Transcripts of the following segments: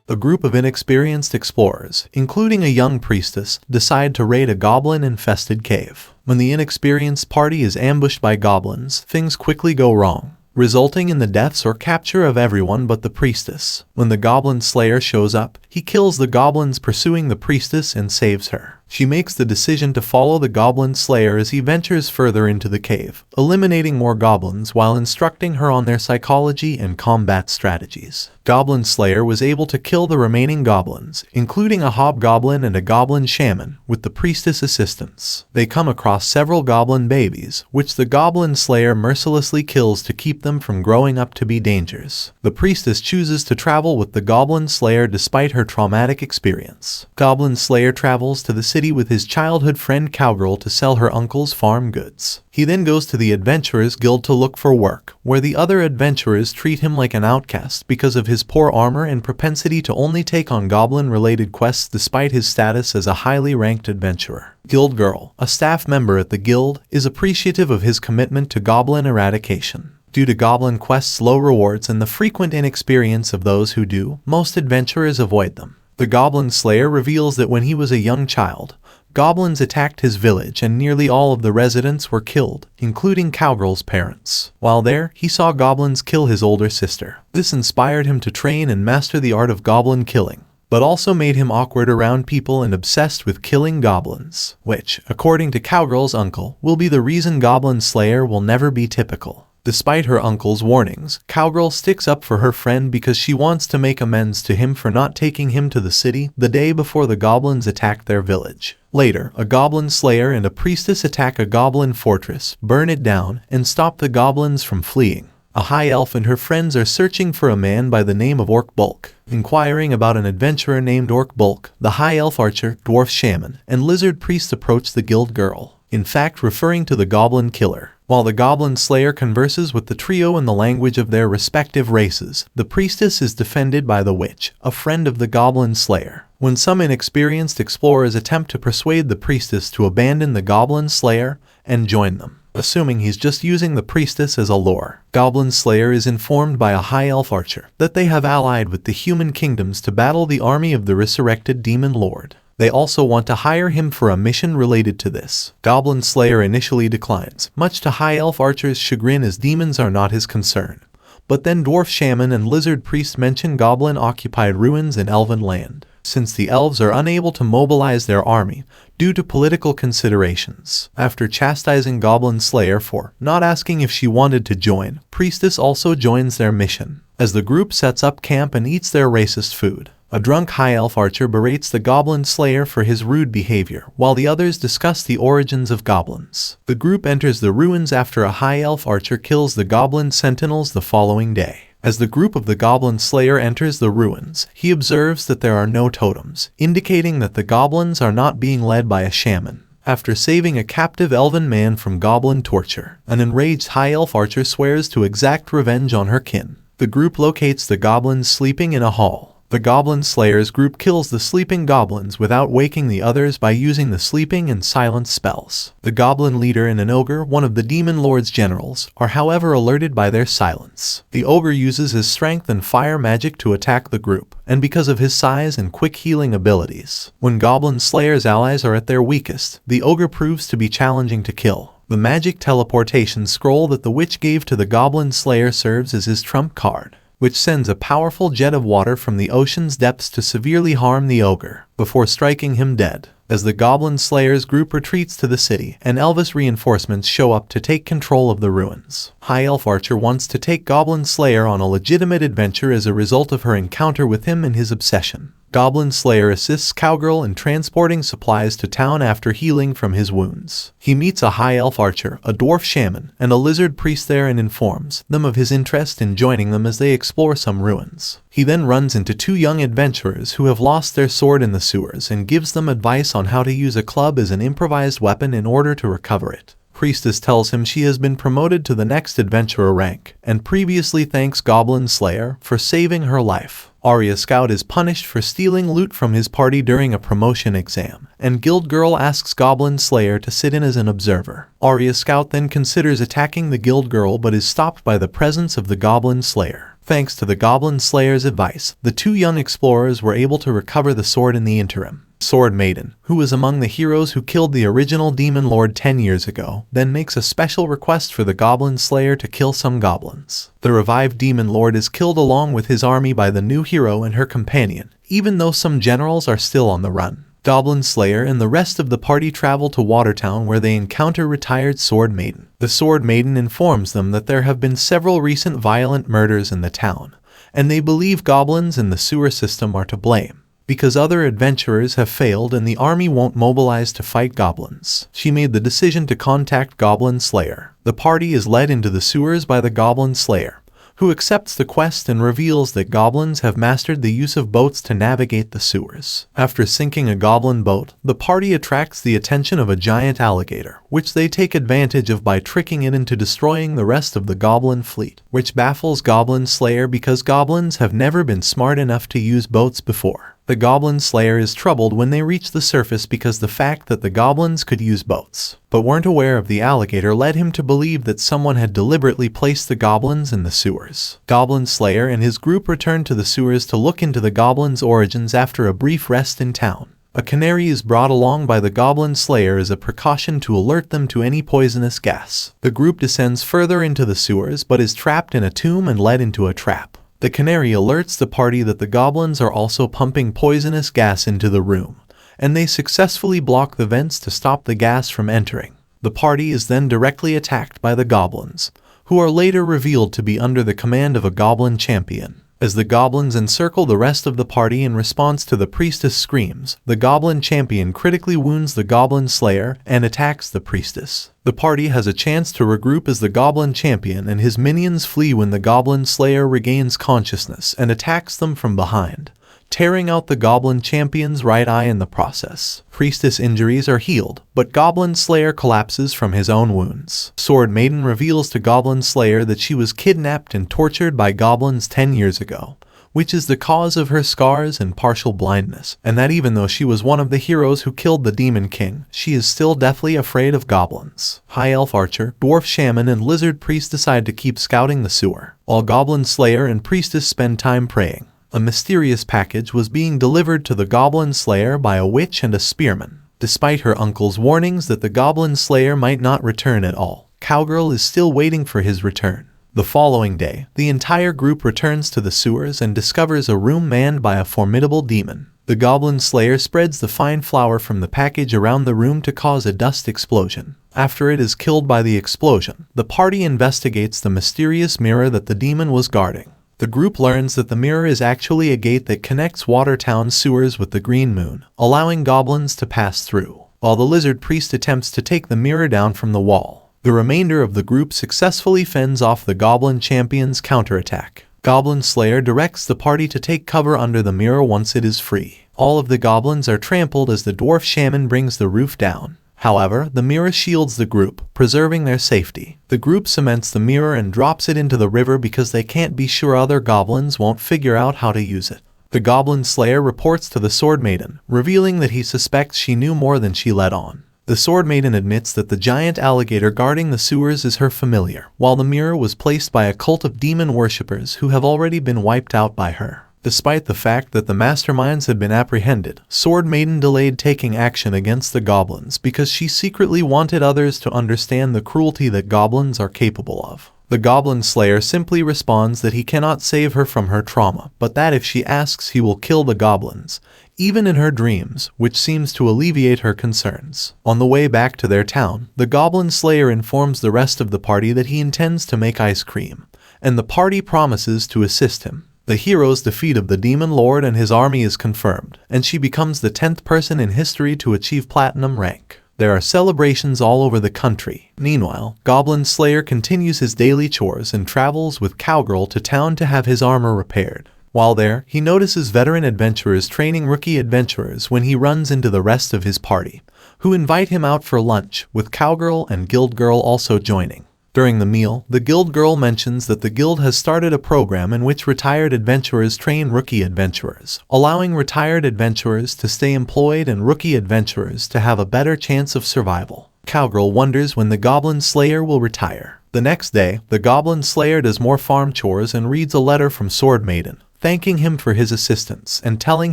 A group of inexperienced explorers, including a young priestess, decide to raid a goblin-infested cave. When the inexperienced party is ambushed by goblins, things quickly go wrong, resulting in the deaths or capture of everyone but the priestess. When the Goblin Slayer shows up, he kills the goblins pursuing the priestess and saves her. She makes the decision to follow the Goblin Slayer as he ventures further into the cave, eliminating more goblins while instructing her on their psychology and combat strategies. Goblin Slayer was able to kill the remaining goblins, including a hobgoblin and a goblin shaman, with the priestess' assistance. They come across several goblin babies, which the Goblin Slayer mercilessly kills to keep them from growing up to be dangers. The priestess chooses to travel with the Goblin Slayer despite her traumatic experience. Goblin Slayer travels to the city with his childhood friend Cowgirl to sell her uncle's farm goods. He then goes to the Adventurers Guild to look for work, where the other adventurers treat him like an outcast because of his poor armor and propensity to only take on goblin-related quests despite his status as a highly ranked adventurer. Guild Girl, a staff member at the guild, is appreciative of his commitment to goblin eradication. Due to goblin quests' low rewards and the frequent inexperience of those who do, most adventurers avoid them. The Goblin Slayer reveals that when he was a young child, goblins attacked his village and nearly all of the residents were killed, including Cowgirl's parents. While there, he saw goblins kill his older sister. This inspired him to train and master the art of goblin killing, but also made him awkward around people and obsessed with killing goblins, which, according to Cowgirl's uncle, will be the reason Goblin Slayer will never be typical. Despite her uncle's warnings, Cowgirl sticks up for her friend because she wants to make amends to him for not taking him to the city the day before the goblins attacked their village. Later, a Goblin Slayer and a priestess attack a goblin fortress, burn it down, and stop the goblins from fleeing. A high elf and her friends are searching for a man by the name of Orc Bulk. Inquiring about an adventurer named Orc Bulk, the high elf archer, dwarf shaman, and lizard priest approach the guild girl, in fact referring to the goblin killer. While the Goblin Slayer converses with the trio in the language of their respective races, the priestess is defended by the witch, a friend of the Goblin Slayer. When some inexperienced explorers attempt to persuade the priestess to abandon the Goblin Slayer and join them, assuming he's just using the priestess as a lure, Goblin Slayer is informed by a high elf archer that they have allied with the human kingdoms to battle the army of the resurrected demon lord. They also want to hire him for a mission related to this. Goblin Slayer initially declines, much to High Elf Archer's chagrin as demons are not his concern. But then Dwarf Shaman and Lizard Priest mention goblin-occupied ruins in Elven land, since the elves are unable to mobilize their army due to political considerations. After chastising Goblin Slayer for not asking if she wanted to join, Priestess also joins their mission, as the group sets up camp and eats their racist food. A drunk High Elf Archer berates the Goblin Slayer for his rude behavior, while the others discuss the origins of goblins. The group enters the ruins after a High Elf Archer kills the Goblin Sentinels the following day. As the group of the Goblin Slayer enters the ruins, he observes that there are no totems, indicating that the goblins are not being led by a shaman. After saving a captive elven man from goblin torture, an enraged High Elf Archer swears to exact revenge on her kin. The group locates the goblins sleeping in a hall. The Goblin Slayers group kills the sleeping goblins without waking the others by using the sleeping and silence spells. The goblin leader and an ogre, one of the demon lord's generals, are however alerted by their silence. The ogre uses his strength and fire magic to attack the group, and because of his size and quick healing abilities. When Goblin Slayer's allies are at their weakest, the ogre proves to be challenging to kill. The magic teleportation scroll that the witch gave to the Goblin Slayer serves as his trump card, which sends a powerful jet of water from the ocean's depths to severely harm the ogre, before striking him dead. As the Goblin Slayers group retreats to the city, and Elvis reinforcements show up to take control of the ruins. High Elf Archer wants to take Goblin Slayer on a legitimate adventure as a result of her encounter with him and his obsession. Goblin Slayer assists Cowgirl in transporting supplies to town after healing from his wounds. He meets a High Elf Archer, a Dwarf Shaman, and a Lizard Priest there and informs them of his interest in joining them as they explore some ruins. He then runs into two young adventurers who have lost their sword in the sewers and gives them advice on how to use a club as an improvised weapon in order to recover it. Priestess tells him she has been promoted to the next adventurer rank, and previously thanks Goblin Slayer for saving her life. Arya Scout is punished for stealing loot from his party during a promotion exam, and Guild Girl asks Goblin Slayer to sit in as an observer. Arya Scout then considers attacking the Guild Girl but is stopped by the presence of the Goblin Slayer. Thanks to the Goblin Slayer's advice, the two young explorers were able to recover the sword in the interim. Sword Maiden, who was among the heroes who killed the original Demon Lord 10 years ago, then makes a special request for the Goblin Slayer to kill some goblins. The revived Demon Lord is killed along with his army by the new hero and her companion, even though some generals are still on the run. Goblin Slayer and the rest of the party travel to Watertown where they encounter retired Sword Maiden. The Sword Maiden informs them that there have been several recent violent murders in the town, and they believe goblins in the sewer system are to blame, because other adventurers have failed and the army won't mobilize to fight goblins. She made the decision to contact Goblin Slayer. The party is led into the sewers by the Goblin Slayer, who accepts the quest and reveals that goblins have mastered the use of boats to navigate the sewers. After sinking a goblin boat, the party attracts the attention of a giant alligator, which they take advantage of by tricking it into destroying the rest of the goblin fleet, which baffles Goblin Slayer because goblins have never been smart enough to use boats before. The Goblin Slayer is troubled when they reach the surface because the fact that the goblins could use boats, but weren't aware of the alligator led him to believe that someone had deliberately placed the goblins in the sewers. Goblin Slayer and his group return to the sewers to look into the goblins' origins after a brief rest in town. A canary is brought along by the Goblin Slayer as a precaution to alert them to any poisonous gas. The group descends further into the sewers but is trapped in a tomb and led into a trap. The canary alerts the party that the goblins are also pumping poisonous gas into the room, and they successfully block the vents to stop the gas from entering. The party is then directly attacked by the goblins, who are later revealed to be under the command of a goblin champion. As the goblins encircle the rest of the party in response to the priestess' screams, the goblin champion critically wounds the Goblin Slayer and attacks the priestess. The party has a chance to regroup as the goblin champion and his minions flee when the Goblin Slayer regains consciousness and attacks them from behind, tearing out the goblin champion's right eye in the process. Priestess injuries are healed, but Goblin Slayer collapses from his own wounds. Sword Maiden reveals to Goblin Slayer that she was kidnapped and tortured by goblins 10 years ago, which is the cause of her scars and partial blindness, and that even though she was one of the heroes who killed the Demon King, she is still deathly afraid of goblins. High Elf Archer, Dwarf Shaman, and Lizard Priest decide to keep scouting the sewer, while Goblin Slayer and Priestess spend time praying. A mysterious package was being delivered to the Goblin Slayer by a witch and a spearman. Despite her uncle's warnings that the Goblin Slayer might not return at all, Cowgirl is still waiting for his return. The following day, the entire group returns to the sewers and discovers a room manned by a formidable demon. The Goblin Slayer spreads the fine flour from the package around the room to cause a dust explosion. After it is killed by the explosion, the party investigates the mysterious mirror that the demon was guarding. The group learns that the mirror is actually a gate that connects Watertown's sewers with the Green Moon, allowing goblins to pass through, while the Lizard Priest attempts to take the mirror down from the wall. The remainder of the group successfully fends off the Goblin Champion's counterattack. Goblin Slayer directs the party to take cover under the mirror once it is free. All of the goblins are trampled as the Dwarf Shaman brings the roof down. However, the mirror shields the group, preserving their safety. The group cements the mirror and drops it into the river because they can't be sure other goblins won't figure out how to use it. The Goblin Slayer reports to the Sword Maiden, revealing that he suspects she knew more than she let on. The Sword Maiden admits that the giant alligator guarding the sewers is her familiar, while the mirror was placed by a cult of demon worshippers who have already been wiped out by her. Despite the fact that the masterminds had been apprehended, Sword Maiden delayed taking action against the goblins because she secretly wanted others to understand the cruelty that goblins are capable of. The Goblin Slayer simply responds that he cannot save her from her trauma, but that if she asks he will kill the goblins, even in her dreams, which seems to alleviate her concerns. On the way back to their town, the Goblin Slayer informs the rest of the party that he intends to make ice cream, and the party promises to assist him. The hero's defeat of the Demon Lord and his army is confirmed, and she becomes the 10th person in history to achieve platinum rank. There are celebrations all over the country. Meanwhile, Goblin Slayer continues his daily chores and travels with Cowgirl to town to have his armor repaired. While there, he notices veteran adventurers training rookie adventurers when he runs into the rest of his party, who invite him out for lunch, with Cowgirl and Guild Girl also joining. During the meal, the Guild Girl mentions that the Guild has started a program in which retired adventurers train rookie adventurers, allowing retired adventurers to stay employed and rookie adventurers to have a better chance of survival. Cowgirl wonders when the Goblin Slayer will retire. The next day, the Goblin Slayer does more farm chores and reads a letter from Sword Maiden, thanking him for his assistance and telling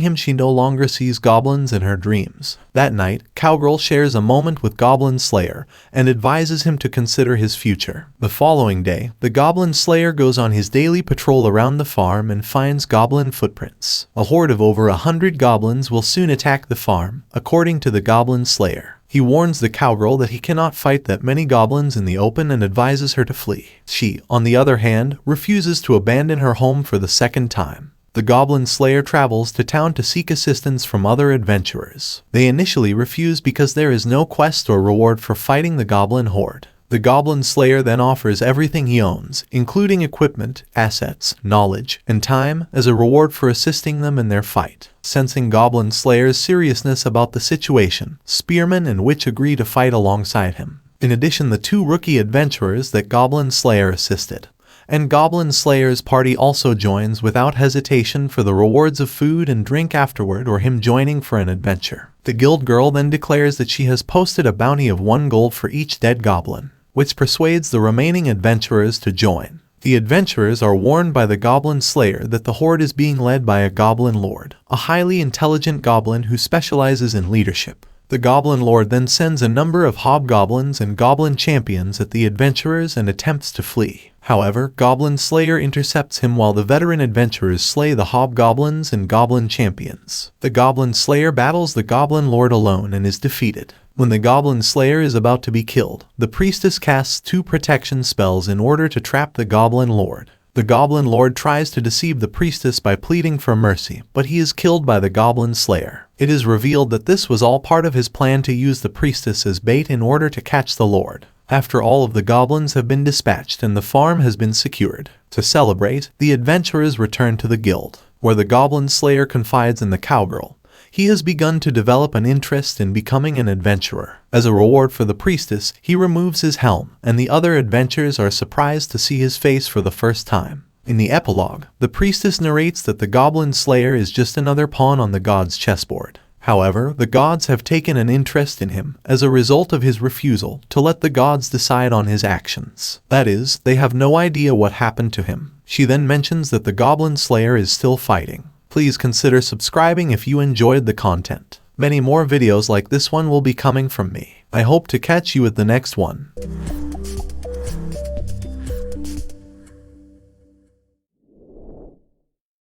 him she no longer sees goblins in her dreams. That night, Cowgirl shares a moment with Goblin Slayer and advises him to consider his future. The following day, the Goblin Slayer goes on his daily patrol around the farm and finds goblin footprints. A horde of over 100 goblins will soon attack the farm, according to the Goblin Slayer. He warns the cowgirl that he cannot fight that many goblins in the open and advises her to flee. She, on the other hand, refuses to abandon her home for the second time. The Goblin Slayer travels to town to seek assistance from other adventurers. They initially refuse because there is no quest or reward for fighting the goblin horde. The Goblin Slayer then offers everything he owns, including equipment, assets, knowledge, and time, as a reward for assisting them in their fight. Sensing Goblin Slayer's seriousness about the situation, Spearman and Witch agree to fight alongside him. In addition, the two rookie adventurers that Goblin Slayer assisted, and Goblin Slayer's party also joins without hesitation for the rewards of food and drink afterward or him joining for an adventure. The guild girl then declares that she has posted a bounty of 1 gold for each dead goblin, which persuades the remaining adventurers to join. The adventurers are warned by the Goblin Slayer that the horde is being led by a Goblin Lord, a highly intelligent goblin who specializes in leadership. The Goblin Lord then sends a number of hobgoblins and goblin champions at the adventurers and attempts to flee. However, Goblin Slayer intercepts him while the veteran adventurers slay the hobgoblins and goblin champions. The Goblin Slayer battles the Goblin Lord alone and is defeated. When the Goblin Slayer is about to be killed, the priestess casts 2 protection spells in order to trap the Goblin Lord. The Goblin Lord tries to deceive the priestess by pleading for mercy, but he is killed by the Goblin Slayer. It is revealed that this was all part of his plan to use the priestess as bait in order to catch the Lord. After all of the goblins have been dispatched and the farm has been secured, to celebrate, the adventurers return to the guild, where the Goblin Slayer confides in the cowgirl. He has begun to develop an interest in becoming an adventurer. As a reward for the priestess, he removes his helm, and the other adventurers are surprised to see his face for the first time. In the epilogue, the priestess narrates that the Goblin Slayer is just another pawn on the gods' chessboard. However, the gods have taken an interest in him as a result of his refusal to let the gods decide on his actions. That is, they have no idea what happened to him. She then mentions that the Goblin Slayer is still fighting. Please consider subscribing if you enjoyed the content. Many more videos like this one will be coming from me. I hope to catch you at the next one.